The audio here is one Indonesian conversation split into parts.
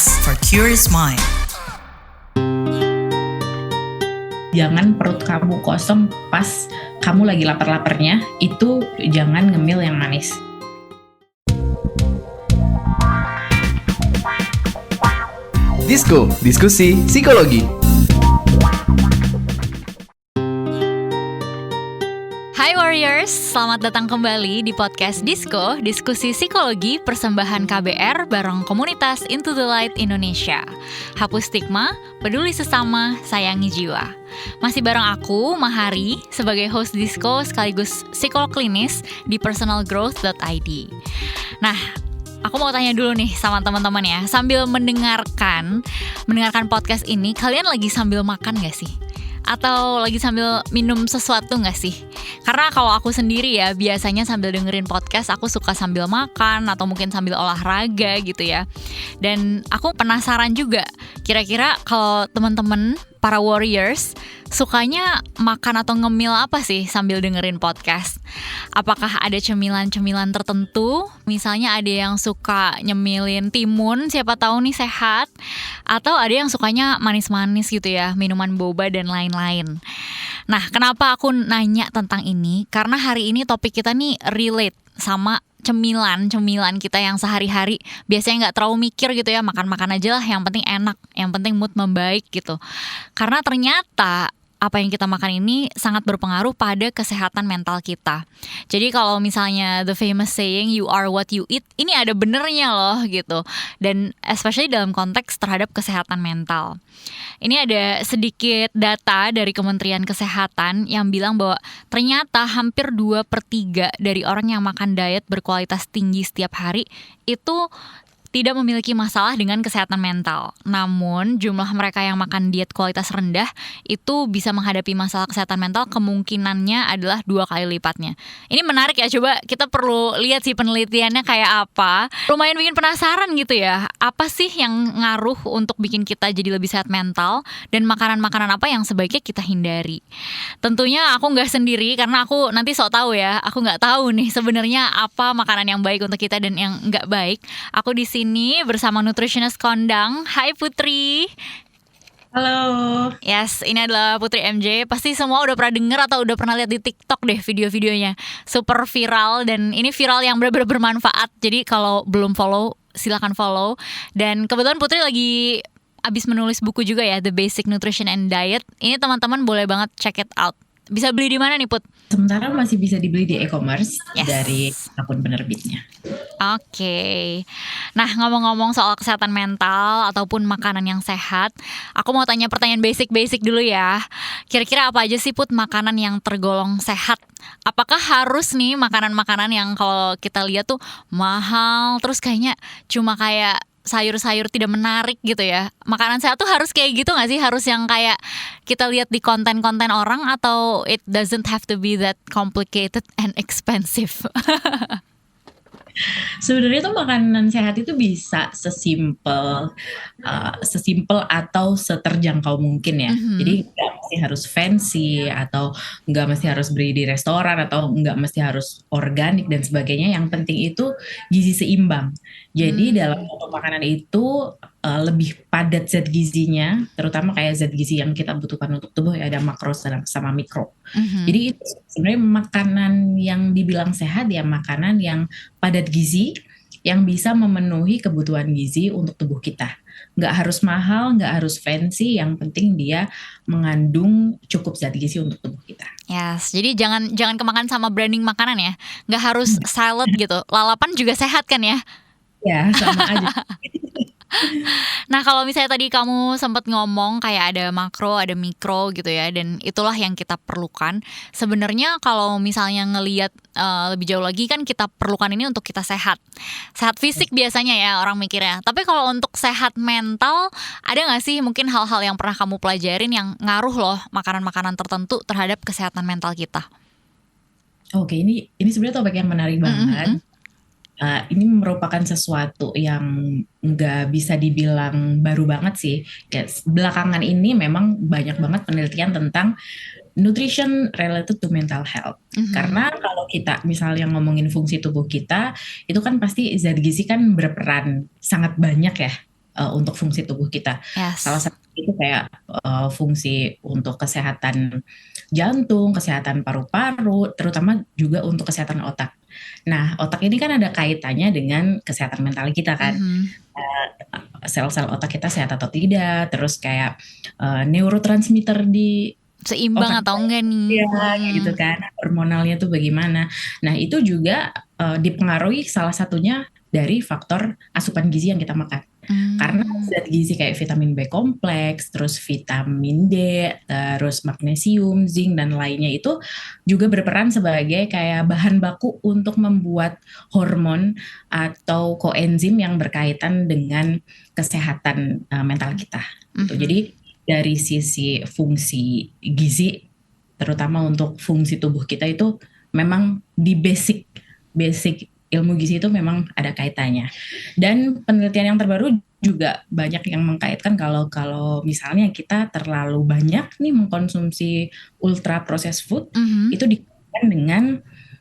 podcast for curious mind. Jangan perut kamu kosong pas kamu lagi lapar-laparnya, itu jangan ngemil yang manis. Disko, diskusi psikologi. Hai Warriors, selamat datang kembali di podcast Disko, diskusi psikologi persembahan KBR bareng komunitas Into the Light Indonesia. Hapus stigma, peduli sesama, sayangi jiwa. Masih bareng aku, Mahari, sebagai host Disko sekaligus psikolog klinis di personalgrowth.id. Nah, aku mau tanya dulu nih sama teman-teman ya, sambil mendengarkan podcast ini, kalian lagi sambil makan gak sih? Atau lagi sambil minum sesuatu gak sih? Karena kalau aku sendiri ya, biasanya sambil dengerin podcast aku suka sambil makan atau mungkin sambil olahraga gitu ya. Dan aku penasaran juga, kira-kira kalau teman-teman para warriors sukanya makan atau ngemil apa sih sambil dengerin podcast? Apakah ada cemilan-cemilan tertentu? Misalnya ada yang suka nyemilin timun, siapa tahu nih sehat. Atau ada yang sukanya manis-manis gitu ya, minuman boba dan lain-lain. Nah, kenapa aku nanya tentang ini? Karena hari ini topik kita nih relate sama cemilan kita yang sehari-hari biasanya nggak terlalu mikir gitu ya, makan-makan aja lah, yang penting enak, yang penting mood membaik gitu. Karena ternyata apa yang kita makan ini sangat berpengaruh pada kesehatan mental kita. Jadi kalau misalnya the famous saying you are what you eat, ini ada benernya loh gitu. Dan especially dalam konteks terhadap kesehatan mental. Ini ada sedikit data dari Kementerian Kesehatan yang bilang bahwa ternyata hampir 2/3 dari orang yang makan diet berkualitas tinggi setiap hari itu tidak memiliki masalah dengan kesehatan mental. Namun, jumlah mereka yang makan diet kualitas rendah itu bisa menghadapi masalah kesehatan mental kemungkinannya adalah 2 kali lipatnya. Ini menarik ya, coba kita perlu lihat sih penelitiannya kayak apa. Lumayan bikin penasaran gitu ya, apa sih yang ngaruh untuk bikin kita jadi lebih sehat mental, dan makanan-makanan apa yang sebaiknya kita hindari. Tentunya aku nggak sendiri, karena aku nanti sok tahu ya, aku nggak tahu nih sebenarnya apa makanan yang baik untuk kita dan yang nggak baik. Aku di sini bersama nutritionist kondang. Hai Putri. Halo. Yes, ini adalah Putri MJ. Pasti semua udah pernah denger atau udah pernah lihat di TikTok deh video-videonya. Super viral, dan ini viral yang benar-benar bermanfaat. Jadi kalau belum follow, silakan follow. Dan kebetulan Putri lagi abis menulis buku juga ya, The Basic Nutrition and Diet. Ini teman-teman boleh banget check it out. Bisa beli di mana nih Put? Sementara masih bisa dibeli di e-commerce Yes. dari akun penerbitnya. Oke. Nah, ngomong-ngomong soal kesehatan mental ataupun makanan yang sehat, aku mau tanya pertanyaan basic dulu ya. Kira-kira apa aja sih Put makanan yang tergolong sehat? Apakah harus nih makanan-makanan yang kalau kita lihat tuh mahal, terus kayaknya cuma kayak sayur-sayur tidak menarik gitu ya? Makanan sehat tuh harus kayak gitu gak sih? Harus yang kayak kita lihat di konten-konten orang, atau it doesn't have to be that complicated and expensive? Sebenarnya tuh makanan sehat itu bisa sesimpel atau seterjangkau mungkin ya. Jadi nggak mesti harus fancy, atau nggak mesti harus beli di restoran, atau nggak mesti harus organik dan sebagainya. Yang penting itu gizi seimbang. Jadi dalam satu makanan itu lebih padat zat gizinya, terutama kayak zat gizi yang kita butuhkan untuk tubuh ya, ada makro sama mikro. Jadi itu sebenarnya makanan yang dibilang sehat ya makanan yang padat gizi, yang bisa memenuhi kebutuhan gizi untuk tubuh kita. Nggak harus mahal, nggak harus fancy, yang penting dia mengandung cukup zat gizi untuk tubuh kita. Yes, jadi jangan kemakan sama branding makanan ya. Nggak harus salad gitu. Lalapan juga sehat kan ya? Ya, sama aja. Nah, kalau misalnya tadi kamu sempat ngomong kayak ada makro, ada mikro gitu ya, dan itulah yang kita perlukan. Sebenarnya kalau misalnya ngelihat lebih jauh lagi kan kita perlukan ini untuk kita sehat. Sehat fisik biasanya ya orang mikirnya. Tapi kalau untuk sehat mental, ada nggak sih mungkin hal-hal yang pernah kamu pelajarin yang ngaruh loh makanan-makanan tertentu terhadap kesehatan mental kita? Oke, ini sebenarnya topik yang menarik banget. Ini merupakan sesuatu yang nggak bisa dibilang baru banget sih. Ya, belakangan ini memang banyak banget penelitian tentang nutrition related to mental health. Karena kalau kita misalnya ngomongin fungsi tubuh kita, itu kan pasti zat gizi kan berperan sangat banyak ya untuk fungsi tubuh kita. Yes. Salah satu itu kayak fungsi untuk kesehatan jantung, kesehatan paru-paru, terutama juga untuk kesehatan otak. Nah, otak ini kan ada kaitannya dengan kesehatan mental kita kan. Sel-sel otak kita sehat atau tidak, terus kayak neurotransmitter di Seimbang otak atau enggak nih? kayak gitu kan, hormonalnya tuh bagaimana. Nah, itu juga dipengaruhi salah satunya dari faktor asupan gizi yang kita makan. Karena zat gizi kayak vitamin B kompleks, terus vitamin D, terus magnesium, zinc, dan lainnya itu juga berperan sebagai kayak bahan baku untuk membuat hormon atau koenzim yang berkaitan dengan kesehatan mental kita. Gitu. Jadi dari sisi fungsi gizi, terutama untuk fungsi tubuh kita itu memang di basic ilmu gizi itu memang ada kaitannya. Dan penelitian yang terbaru juga banyak yang mengkaitkan kalau misalnya kita terlalu banyak nih mengkonsumsi ultra processed food, itu dikaitkan dengan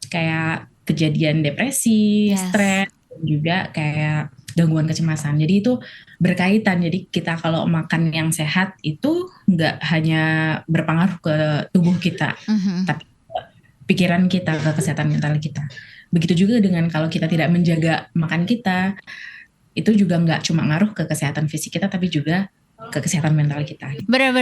kayak kejadian depresi, stres, juga kayak gangguan kecemasan. Jadi itu berkaitan. Jadi kita kalau makan yang sehat itu nggak hanya berpengaruh ke tubuh kita, tapi pikiran kita, ke kesehatan mental kita. Begitu juga dengan kalau kita tidak menjaga makan kita, itu juga nggak cuma ngaruh ke kesehatan fisik kita, tapi juga ke kesehatan mental kita. Benar.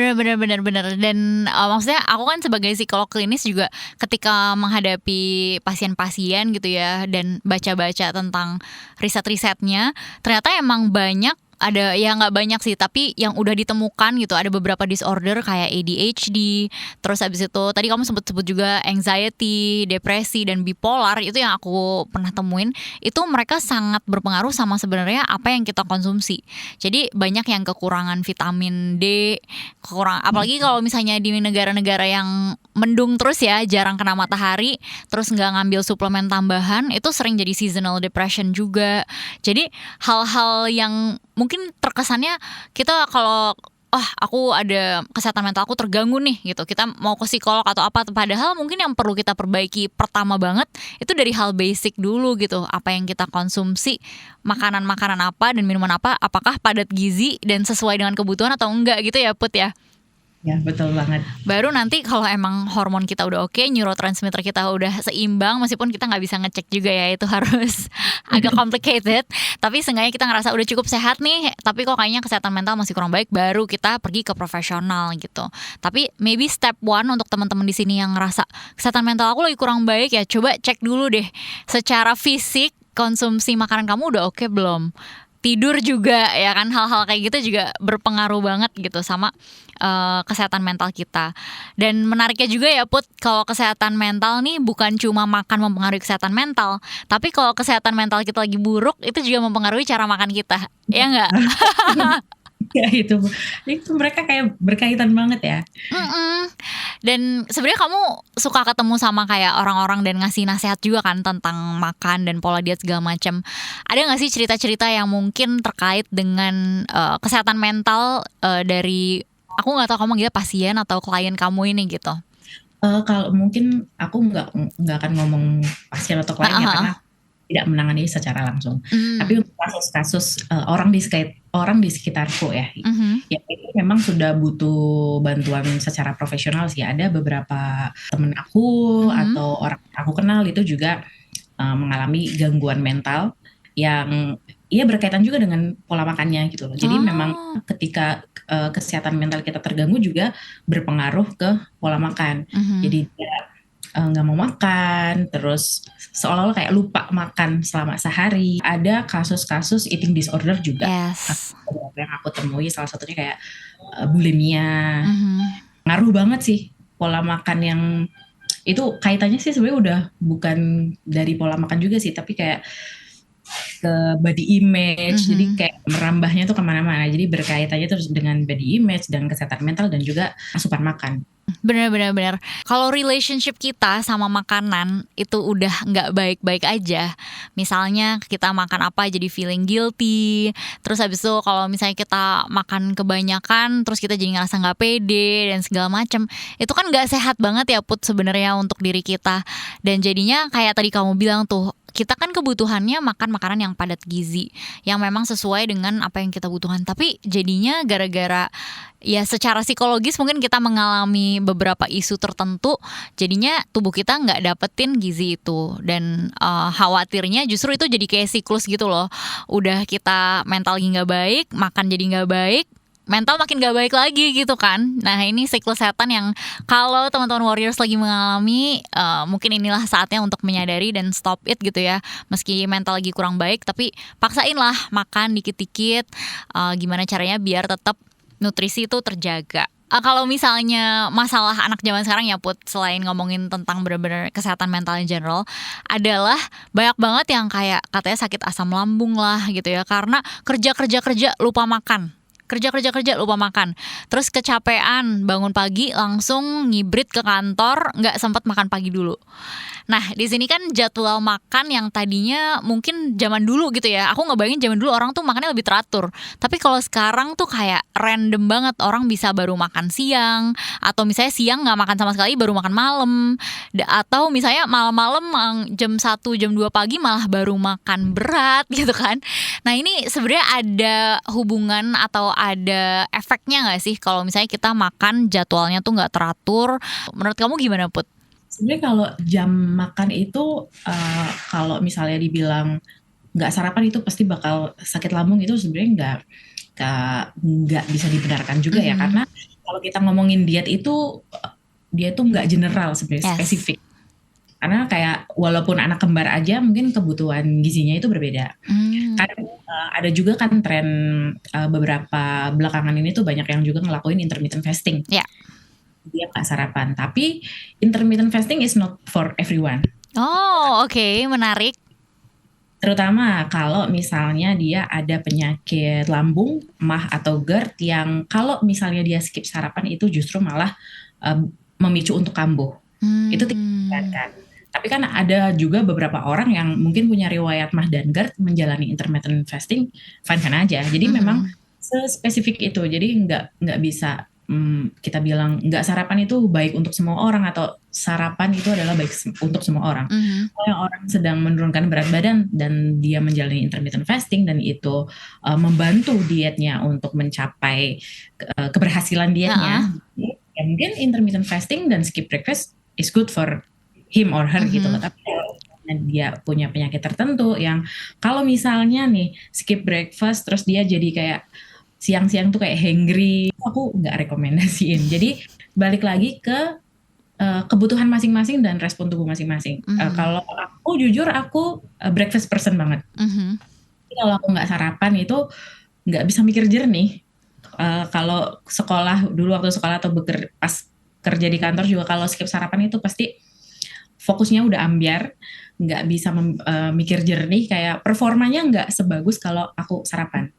Dan maksudnya aku kan sebagai psikolog klinis juga ketika menghadapi pasien-pasien gitu ya, dan baca-baca tentang riset-risetnya, ternyata emang banyak, ada ya nggak banyak sih, tapi yang udah ditemukan gitu, ada beberapa disorder kayak ADHD, terus abis itu tadi kamu sebut juga anxiety, depresi, dan bipolar, itu yang aku pernah temuin, itu mereka sangat berpengaruh sama sebenarnya apa yang kita konsumsi. Jadi banyak yang kekurangan vitamin D, apalagi kalau misalnya di negara-negara yang mendung terus ya, jarang kena matahari, terus nggak ngambil suplemen tambahan, itu sering jadi seasonal depression juga. Jadi hal-hal yang mungkin terkesannya kita kalau aku ada kesehatan mental aku terganggu nih gitu, kita mau ke psikolog atau apa, padahal mungkin yang perlu kita perbaiki pertama banget itu dari hal basic dulu gitu. Apa yang kita konsumsi, makanan-makanan apa dan minuman apa, apakah padat gizi dan sesuai dengan kebutuhan atau enggak gitu ya Put ya. Ya, betul banget. Baru nanti kalau emang hormon kita udah oke, neurotransmitter kita udah seimbang, meskipun kita nggak bisa ngecek juga ya, itu harus agak complicated, tapi seenggaknya kita ngerasa udah cukup sehat nih, tapi kok kayaknya kesehatan mental masih kurang baik, baru kita pergi ke profesional gitu. Tapi maybe step one untuk teman-teman di sini yang ngerasa kesehatan mental aku lagi kurang baik, ya coba cek dulu deh secara fisik, konsumsi makanan kamu udah oke belum? Tidur juga ya kan, hal-hal kayak gitu juga berpengaruh banget gitu sama kesehatan mental kita. Dan menariknya juga ya Put, kalau kesehatan mental nih bukan cuma makan mempengaruhi kesehatan mental, tapi kalau kesehatan mental kita lagi buruk, itu juga mempengaruhi cara makan kita, ya nggak? Ya itu mereka kayak berkaitan banget ya. Dan sebenarnya kamu suka ketemu sama kayak orang-orang dan ngasih nasihat juga kan tentang makan dan pola diet segala macam. Ada nggak sih cerita-cerita yang mungkin terkait dengan kesehatan mental dari, aku nggak tahu kamu manggilnya pasien atau klien kamu ini gitu? Kalau mungkin aku nggak akan ngomong pasien atau klien ya, karena tidak menangani secara langsung. Tapi untuk kasus-kasus orang di sekitarku ya, ya itu memang sudah butuh bantuan secara profesional sih. Ada beberapa temen aku atau orang yang aku kenal itu juga mengalami gangguan mental yang berkaitan juga dengan pola makannya gitu loh. Jadi memang ketika kesehatan mental kita terganggu juga berpengaruh ke pola makan. Jadi dia nggak mau makan, terus seolah-olah kayak lupa makan selama sehari. Ada kasus-kasus eating disorder juga. Yang aku temui salah satunya kayak bulimia. Ngaruh banget sih pola makan yang itu kaitannya sih sebenarnya udah bukan dari pola makan juga sih, tapi kayak ke body image. Jadi kayak merambahnya tuh kemana-mana. Jadi berkaitannya terus dengan body image dan kesehatan mental dan juga asupan makan. Benar. Kalau relationship kita sama makanan itu udah nggak baik-baik aja, misalnya kita makan apa jadi feeling guilty, terus habis itu kalau misalnya kita makan kebanyakan terus kita jadi ngerasa nggak pede dan segala macam, itu kan nggak sehat banget ya Put sebenarnya untuk diri kita. Dan jadinya kayak tadi kamu bilang tuh, kita kan kebutuhannya makan makanan yang yang padat gizi, yang memang sesuai dengan apa yang kita butuhkan. Tapi jadinya gara-gara ya secara psikologis mungkin kita mengalami beberapa isu tertentu, jadinya tubuh kita nggak dapetin gizi itu. Dan khawatirnya justru itu jadi kayak siklus gitu loh. Udah kita mental lagi nggak baik, makan jadi nggak baik, mental makin gak baik lagi gitu kan. Nah ini siklus setan yang kalau teman-teman warriors lagi mengalami, mungkin inilah saatnya untuk menyadari dan stop it gitu ya. Meski mental lagi kurang baik, tapi paksain lah makan dikit-dikit, gimana caranya biar tetap nutrisi itu terjaga. Kalau misalnya masalah anak zaman sekarang ya Put, selain ngomongin tentang benar-benar kesehatan mental in general, adalah banyak banget yang kayak katanya sakit asam lambung lah gitu ya, karena kerja lupa makan. Kerja lupa makan, terus kecapean bangun pagi langsung ngibrit ke kantor, nggak sempat makan pagi dulu. Nah di sini kan jadwal makan yang tadinya mungkin zaman dulu gitu ya, aku ngebayangin zaman dulu orang tuh makannya lebih teratur. Tapi kalau sekarang tuh kayak random banget, orang bisa baru makan siang, atau misalnya siang nggak makan sama sekali baru makan malam, atau misalnya malam-malam jam 1 jam 2 pagi malah baru makan berat gitu kan. Nah ini sebenarnya ada hubungan atau ada efeknya nggak sih kalau misalnya kita makan jadwalnya tuh nggak teratur? Menurut kamu gimana Put? Sebenarnya kalau jam makan itu kalau misalnya dibilang nggak sarapan itu pasti bakal sakit lambung, itu sebenarnya nggak bisa dibenarkan juga ya, karena kalau kita ngomongin diet itu dia tuh nggak general sebenarnya, spesifik. Karena kayak walaupun anak kembar aja mungkin kebutuhan gizinya itu berbeda. Kan ada juga kan tren beberapa belakangan ini tuh banyak yang juga ngelakuin intermittent fasting. Dia nggak sarapan, tapi intermittent fasting is not for everyone. Oh oke, menarik. Terutama kalau misalnya dia ada penyakit lambung, MAH atau GERD, yang kalau misalnya dia skip sarapan itu justru malah memicu untuk kambuh. Itu tidak kan. Tapi kan ada juga beberapa orang yang mungkin punya riwayat MAH dan GERD menjalani intermittent fasting fine-fine aja. Jadi memang sespesifik itu. Jadi nggak bisa kita bilang nggak sarapan itu baik untuk semua orang, atau sarapan itu adalah baik untuk semua orang. Kalau yang orang sedang menurunkan berat badan dan dia menjalani intermittent fasting dan itu membantu dietnya untuk mencapai keberhasilan dietnya, ya mungkin intermittent fasting dan skip breakfast is good for him or her gitu loh. Tapi dia punya penyakit tertentu yang kalau misalnya nih skip breakfast terus dia jadi kayak siang-siang tuh kayak hangry, aku nggak rekomendasiin. Jadi balik lagi ke kebutuhan masing-masing dan respon tubuh masing-masing. Kalau aku jujur aku breakfast person banget. Jadi kalau aku nggak sarapan itu nggak bisa mikir jernih. Kalau sekolah dulu waktu sekolah atau pas kerja di kantor juga, kalau skip sarapan itu pasti fokusnya udah ambyar, nggak bisa mikir jernih, kayak performanya nggak sebagus kalau aku sarapan.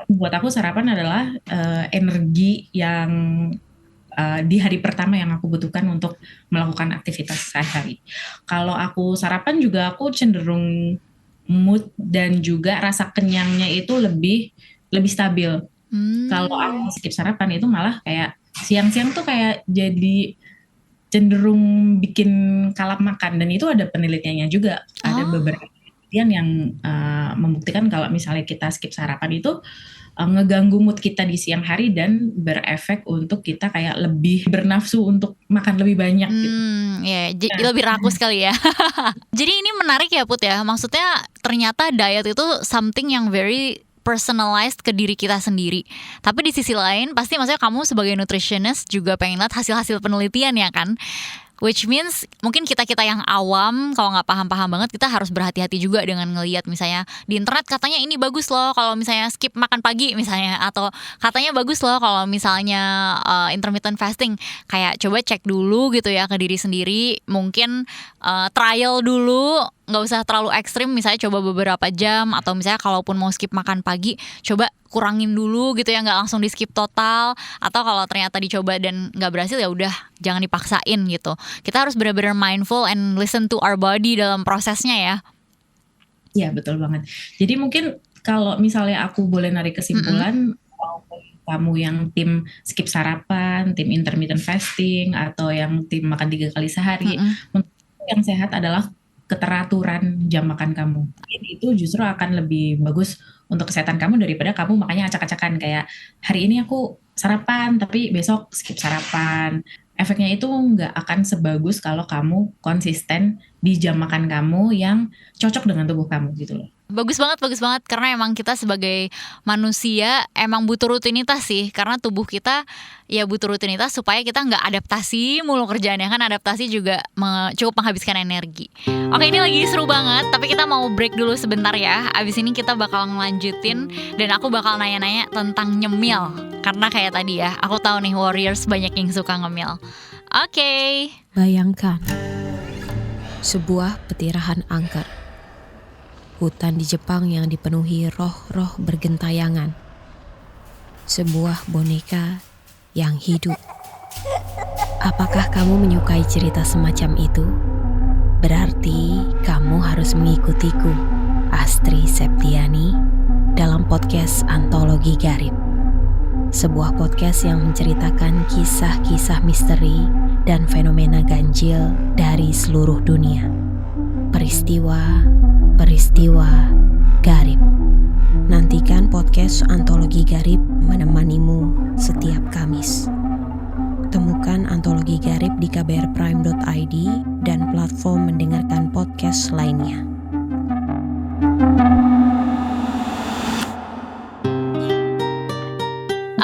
Buat aku sarapan adalah energi yang di hari pertama yang aku butuhkan untuk melakukan aktivitas sehari-hari. Kalau aku sarapan juga aku cenderung mood dan juga rasa kenyangnya itu lebih stabil. Kalau aku skip sarapan itu malah kayak siang-siang tuh kayak jadi cenderung bikin kalap makan, dan itu ada penelitiannya juga. Ada beberapa penelitian yang membuktikan kalau misalnya kita skip sarapan itu ngeganggu mood kita di siang hari dan berefek untuk kita kayak lebih bernafsu untuk makan lebih banyak gitu. Lebih rakus kali ya. Jadi ini menarik ya Put ya. Maksudnya ternyata diet itu something yang very personalized ke diri kita sendiri. Tapi di sisi lain pasti maksudnya kamu sebagai nutritionist juga pengen lihat hasil-hasil penelitian ya kan. Which means mungkin kita-kita yang awam kalau nggak paham-paham banget, kita harus berhati-hati juga dengan ngelihat misalnya di internet katanya ini bagus loh kalau misalnya skip makan pagi misalnya, atau katanya bagus loh kalau misalnya intermittent fasting. Kayak coba cek dulu gitu ya ke diri sendiri, mungkin trial dulu, nggak usah terlalu ekstrim, misalnya coba beberapa jam, atau misalnya kalaupun mau skip makan pagi coba kurangin dulu gitu ya, nggak langsung di skip total. Atau kalau ternyata dicoba dan nggak berhasil ya udah jangan dipaksain gitu. Kita harus benar-benar mindful and listen to our body dalam prosesnya ya. Iya betul banget. Jadi mungkin kalau misalnya aku boleh narik kesimpulan, kamu yang tim skip sarapan, tim intermittent fasting, atau yang tim makan 3 kali sehari, yang sehat adalah keteraturan jam makan kamu. Itu justru akan lebih bagus untuk kesehatan kamu daripada kamu makanya acak-acakan kayak hari ini aku sarapan tapi besok skip sarapan. Efeknya itu nggak akan sebagus kalau kamu konsisten di jam makan kamu yang cocok dengan tubuh kamu gitu loh. Bagus banget karena emang kita sebagai manusia emang butuh rutinitas sih, karena tubuh kita ya butuh rutinitas supaya kita nggak adaptasi mulu kerjaannya kan, adaptasi juga cukup menghabiskan energi. Oke, ini lagi seru banget tapi kita mau break dulu sebentar ya. Abis ini kita bakal ngelanjutin dan aku bakal nanya-nanya tentang nyemil, karena kayak tadi ya aku tahu nih warriors banyak yang suka ngemil. Oke. Bayangkan sebuah petirahan angker, hutan di Jepang yang dipenuhi roh-roh bergentayangan, sebuah boneka yang hidup. Apakah kamu menyukai cerita semacam itu? Berarti kamu harus mengikutiku, Astri Septiani, dalam podcast Antologi Garib. Sebuah podcast yang menceritakan kisah-kisah misteri dan fenomena ganjil dari seluruh dunia. Peristiwa Garib. Nantikan podcast Antologi Garib menemanimu setiap Kamis. Temukan Antologi Garib di kbrprime.id dan platform mendengarkan podcast lainnya.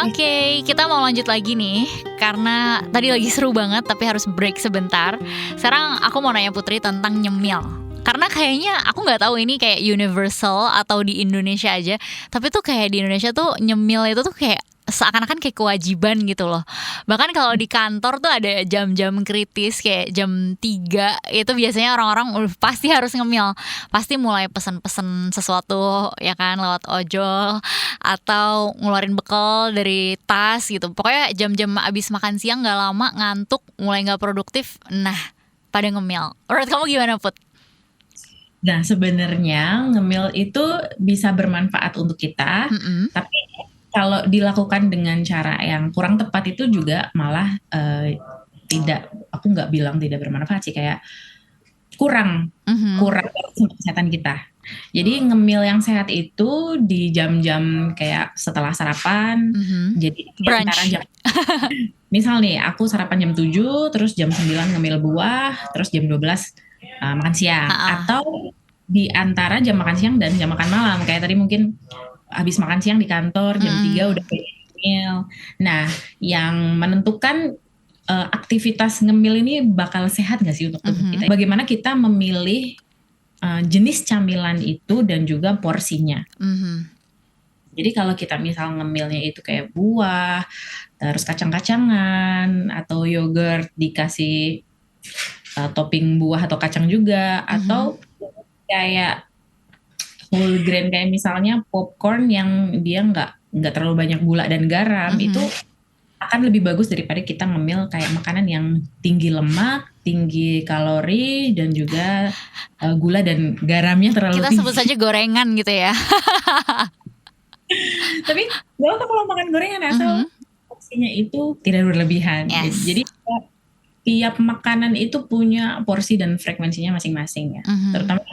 Oke, kita mau lanjut lagi nih, karena tadi lagi seru banget tapi harus break sebentar. Sekarang aku mau nanya Putri tentang nyemil. Karena kayaknya aku nggak tahu ini kayak universal atau di Indonesia aja, tapi tuh kayak di Indonesia tuh nyemil itu tuh kayak seakan-akan kayak kewajiban gitu loh. Bahkan kalau di kantor tuh ada jam-jam kritis kayak jam 3, itu biasanya orang-orang pasti harus ngemil. Pasti mulai pesen-pesen sesuatu ya kan lewat ojol atau ngeluarin bekal dari tas gitu. Pokoknya jam-jam abis makan siang gak lama ngantuk, mulai gak produktif, nah pada ngemil. Menurut kamu gimana Put? Nah sebenarnya ngemil itu bisa bermanfaat untuk kita, tapi kalau dilakukan dengan cara yang kurang tepat itu juga malah tidak, aku nggak bilang tidak bermanfaat sih, kayak kurang untuk kesehatan kita. Jadi ngemil yang sehat itu di jam-jam kayak setelah sarapan, jadi antara jam misal nih aku sarapan jam 7, terus jam 9 ngemil buah, terus jam 12 makan siang, atau di antara jam makan siang dan jam makan malam, kayak tadi mungkin habis makan siang di kantor jam 3 udah ngemil. Nah, yang menentukan aktivitas ngemil ini bakal sehat gak sih untuk tubuh kita? Bagaimana kita memilih jenis camilan itu dan juga porsinya. Jadi kalau kita misal ngemilnya itu kayak buah, terus kacang-kacangan, atau yogurt dikasih topping buah atau kacang juga, atau kayak whole grain kayak misalnya popcorn yang dia nggak terlalu banyak gula dan garam, itu akan lebih bagus daripada kita ngemil kayak makanan yang tinggi lemak, tinggi kalori, dan juga gula dan garamnya terlalu tinggi. Kita sebut saja gorengan gitu ya. Tapi gak apa kalau makan gorengan asal porsinya itu tidak berlebihan. Yes. Jadi tiap makanan itu punya porsi dan frekuensinya masing-masing ya. Terutama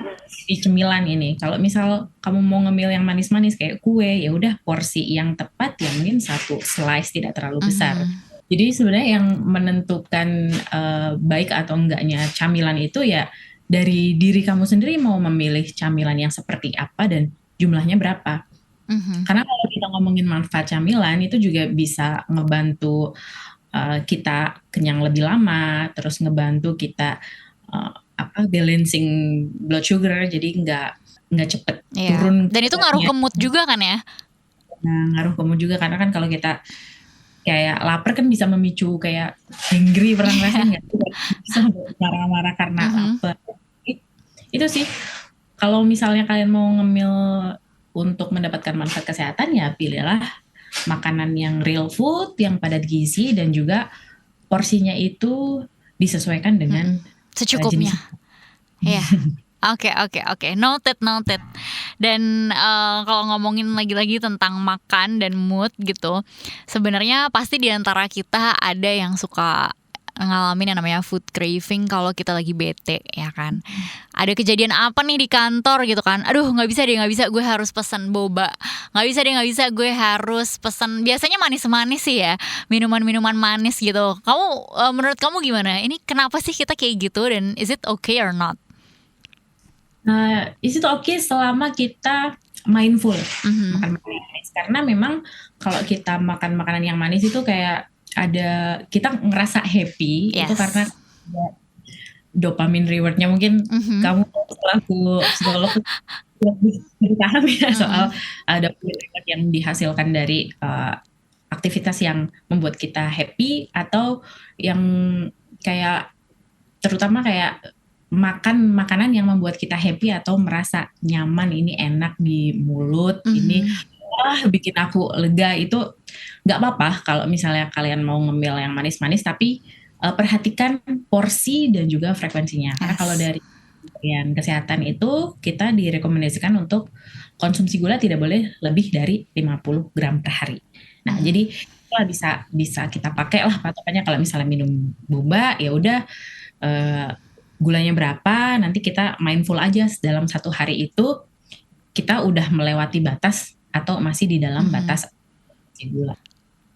di cemilan ini. Kalau misal kamu mau ngemil yang manis-manis kayak kue, ya udah porsi yang tepat ya mungkin 1 slice, tidak terlalu besar. Jadi sebenarnya yang menentukan baik atau enggaknya camilan itu ya dari diri kamu sendiri, mau memilih camilan yang seperti apa dan jumlahnya berapa. Karena kalau kita ngomongin manfaat camilan itu juga bisa ngebantu kita kenyang lebih lama, terus ngebantu kita balancing blood sugar, jadi nggak cepet turun. Dan itu ngaruh ke mood juga kan ya? Nah, ngaruh ke mood juga, karena kan kalau kita kayak lapar kan bisa memicu kayak hungry, pernah ngerasain nggak? Bisa marah-marah karena lapar. Itu sih, kalau misalnya kalian mau ngemil untuk mendapatkan manfaat kesehatan, ya pilihlah makanan yang real food, yang padat gizi, dan juga porsinya itu disesuaikan dengan secukupnya. Ya, oke. Noted. Dan kalau ngomongin lagi-lagi tentang makan dan mood gitu, sebenarnya pasti di antara kita ada yang suka ngalamin yang namanya food craving kalau kita lagi bete, ya kan. Ada kejadian apa nih di kantor gitu kan, aduh nggak bisa, gue harus pesan boba, nggak bisa, gue harus pesan, biasanya manis-manis sih ya, minuman-minuman manis gitu. Kamu menurut kamu gimana? Ini kenapa sih kita kayak gitu, dan is it okay or not? Is it okay selama kita mindful makan makanan yang manis? Karena memang kalau kita makan makanan yang manis itu kayak ada, kita ngerasa happy, itu karena ada dopamin rewardnya. Mungkin kamu selaku psikolog lebih paham ya soal dopamin reward yang dihasilkan dari aktivitas yang membuat kita happy, atau yang kayak terutama kayak makan makanan yang membuat kita happy atau merasa nyaman, ini enak di mulut, ini bikin aku lega. Itu nggak apa-apa kalau misalnya kalian mau ngemil yang manis-manis, tapi perhatikan porsi dan juga frekuensinya. Karena kalau dari Kementerian Kesehatan itu kita direkomendasikan untuk konsumsi gula tidak boleh lebih dari 50 gram per hari. Nah, jadi itulah bisa kita pakai lah patokannya. Kalau misalnya minum boba, ya udah gulanya berapa, nanti kita mindful aja dalam satu hari itu kita udah melewati batas atau masih di dalam batas gula.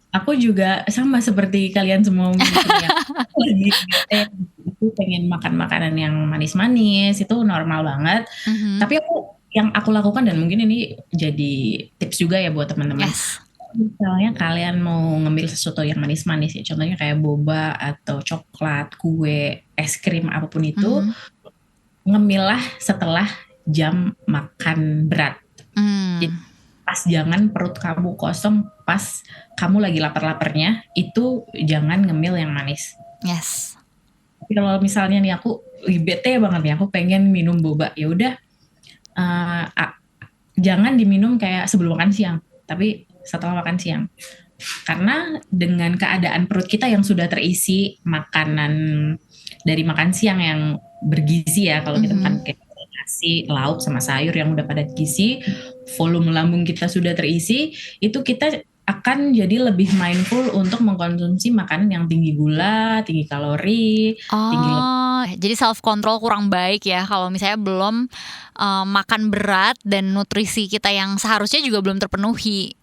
Aku juga sama seperti kalian semua yang lagi itu pengen makan makanan yang manis-manis, itu normal banget. Tapi yang aku lakukan, dan mungkin ini jadi tips juga ya buat teman-teman. Misalnya kalian mau ngambil sesuatu yang manis-manis ya, contohnya kayak boba atau coklat, kue, es krim, apapun itu, ngemillah setelah jam makan berat. Jadi pas jangan perut kamu kosong, pas kamu lagi lapar-laparnya, itu jangan ngemil yang manis. Tapi kalau misalnya nih aku bete banget nih, aku pengen minum boba, ya udah jangan diminum kayak sebelum makan siang, tapi setelah makan siang. Karena dengan keadaan perut kita yang sudah terisi makanan dari makan siang yang bergizi ya, kalau kita makan kayak nasi, lauk sama sayur yang udah padat gizi, volume lambung kita sudah terisi, itu kita akan jadi lebih mindful untuk mengkonsumsi makanan yang tinggi gula, tinggi kalori, tinggi jadi self control kurang baik ya kalau misalnya belum makan berat dan nutrisi kita yang seharusnya juga belum terpenuhi.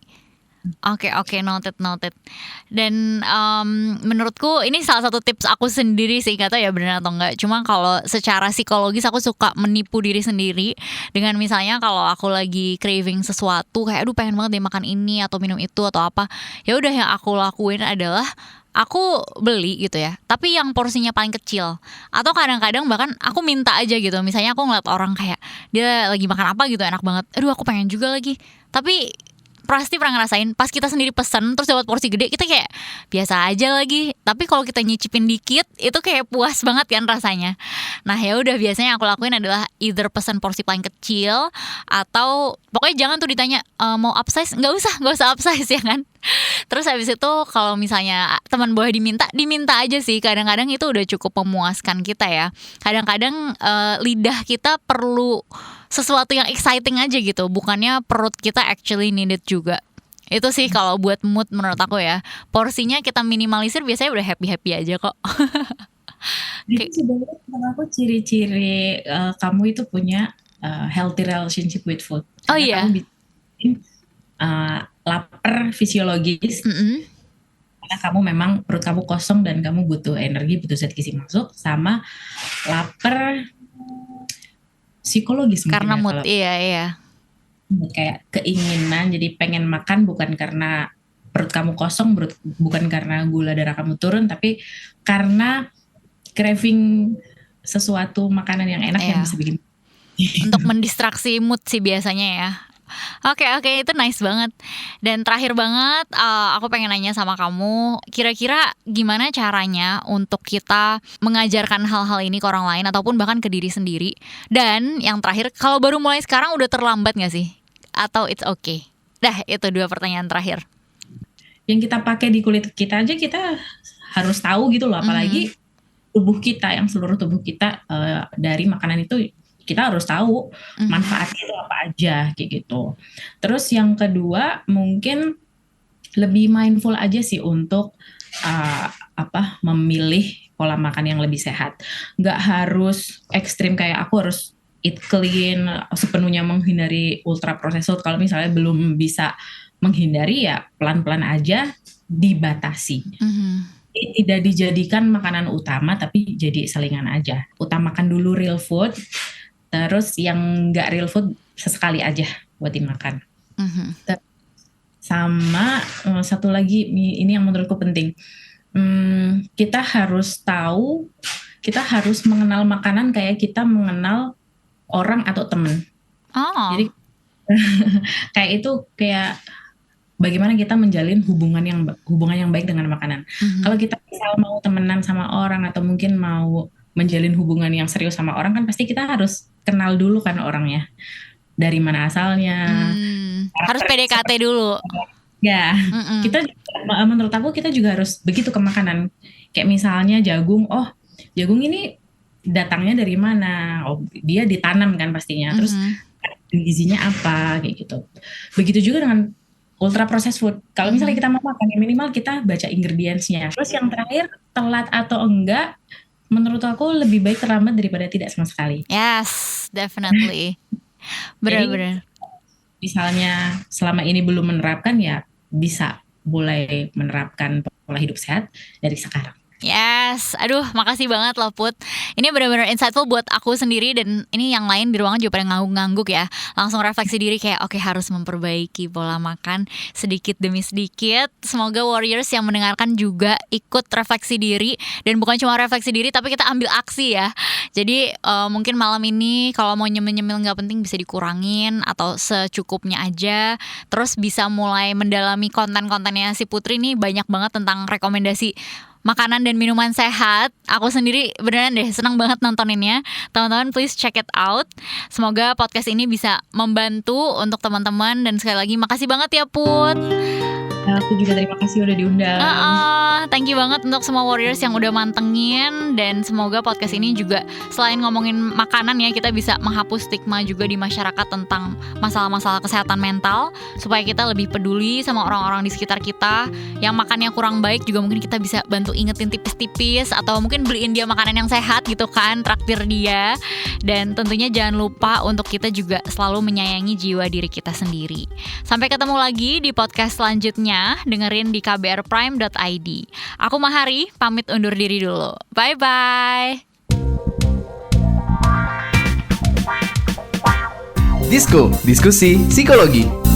Oke, noted. Dan menurutku ini salah satu tips aku sendiri sih, nggak tahu ya benar atau enggak. Cuma kalau secara psikologis aku suka menipu diri sendiri dengan misalnya kalau aku lagi craving sesuatu, kayak aduh pengen banget deh makan ini atau minum itu atau apa. Ya udah, yang aku lakuin adalah aku beli gitu ya, tapi yang porsinya paling kecil. Atau kadang-kadang bahkan aku minta aja gitu. Misalnya aku ngeliat orang kayak dia lagi makan apa gitu enak banget, aduh aku pengen juga lagi. Tapi pasti pernah ngerasain pas kita sendiri pesen terus dapat porsi gede, kita kayak biasa aja lagi. Tapi kalau kita nyicipin dikit itu kayak puas banget kan rasanya. Nah ya udah, biasanya aku lakuin adalah either pesen porsi paling kecil, atau pokoknya jangan tuh ditanya mau upsize, nggak usah upsize ya kan. Terus habis itu kalau misalnya teman boleh diminta aja sih. Kadang-kadang itu udah cukup memuaskan kita ya. Kadang-kadang lidah kita perlu sesuatu yang exciting aja gitu, bukannya perut kita actually needed juga. Itu sih kalau buat mood menurut aku ya. Porsinya kita minimalisir, biasanya udah happy-happy aja kok. Jadi sebenarnya menurut aku ciri-ciri kamu itu punya healthy relationship with food. Oh iya. Kamu bikin lapar fisiologis, karena kamu memang perut kamu kosong dan kamu butuh energi, butuh zat gizi masuk, sama lapar psikologis karena ya, mood. Iya. Kayak keinginan, jadi pengen makan bukan karena perut kamu kosong, bukan karena gula darah kamu turun, tapi karena craving sesuatu makanan yang enak yang bisa bikin untuk mendistraksi mood sih biasanya ya. Oke, itu nice banget. Dan terakhir banget, aku pengen nanya sama kamu, kira-kira gimana caranya untuk kita mengajarkan hal-hal ini ke orang lain ataupun bahkan ke diri sendiri? Dan yang terakhir, kalau baru mulai sekarang udah terlambat gak sih? Atau it's okay? Dah, itu 2 pertanyaan terakhir. Yang kita pakai di kulit kita aja kita harus tahu gitu loh, apalagi tubuh kita, yang seluruh tubuh kita dari makanan itu kita harus tahu manfaatnya itu apa aja kayak gitu. Terus yang kedua mungkin lebih mindful aja sih untuk memilih pola makan yang lebih sehat. Nggak harus ekstrim kayak aku harus eat clean, sepenuhnya menghindari ultra processed food. Kalau misalnya belum bisa menghindari ya pelan-pelan aja dibatasi. Tidak dijadikan makanan utama tapi jadi selingan aja. Utamakan dulu real food, terus yang nggak real food sesekali aja buat dimakan. Sama satu lagi ini yang menurutku penting. Kita harus tahu, kita harus mengenal makanan kayak kita mengenal orang atau teman. Jadi kayak itu kayak bagaimana kita menjalin hubungan yang baik dengan makanan. Kalau kita misal mau temenan sama orang atau mungkin mau menjalin hubungan yang serius sama orang kan pasti kita harus kenal dulu kan orangnya. Dari mana asalnya. Harus PDKT dulu. Ya, menurut aku kita juga harus begitu ke makanan. Kayak misalnya jagung, jagung ini datangnya dari mana? Dia ditanam kan pastinya. Terus gizinya apa kayak gitu. Begitu juga dengan ultra processed food. Kalau misalnya kita mau makan, ya minimal kita baca ingredients-nya. Terus yang terakhir, telat atau enggak, menurut aku lebih baik terlambat daripada tidak sama sekali. Yes, definitely. Benar-benar. Misalnya selama ini belum menerapkan ya bisa mulai menerapkan pola hidup sehat dari sekarang. Yes, aduh makasih banget loh Put. Ini benar-benar insightful buat aku sendiri dan ini yang lain di ruangan juga pada ngangguk-ngangguk ya. Langsung refleksi diri kayak oke, harus memperbaiki pola makan sedikit demi sedikit. Semoga warriors yang mendengarkan juga ikut refleksi diri dan bukan cuma refleksi diri tapi kita ambil aksi ya. Jadi mungkin malam ini kalau mau nyemil-nyemil nggak penting bisa dikurangin atau secukupnya aja. Terus bisa mulai mendalami konten-kontennya si Putri nih, banyak banget tentang rekomendasi makanan dan minuman sehat. Aku sendiri beneran deh senang banget nontoninnya. Teman-teman please check it out. Semoga podcast ini bisa membantu untuk teman-teman. Dan sekali lagi makasih banget ya Put. Aku juga terima kasih udah diundang. Thank you banget untuk semua warriors yang udah mantengin. Dan semoga podcast ini juga selain ngomongin makanan ya, kita bisa menghapus stigma juga di masyarakat tentang masalah-masalah kesehatan mental, supaya kita lebih peduli sama orang-orang di sekitar kita. Yang makannya kurang baik juga mungkin kita bisa bantu ingetin tipis-tipis, atau mungkin beliin dia makanan yang sehat gitu kan, traktir dia. Dan tentunya jangan lupa untuk kita juga selalu menyayangi jiwa diri kita sendiri. Sampai ketemu lagi di podcast selanjutnya. Dengerin di kbrprime.id. Aku Mahari, pamit undur diri dulu. Bye-bye. Disko, diskusi psikologi.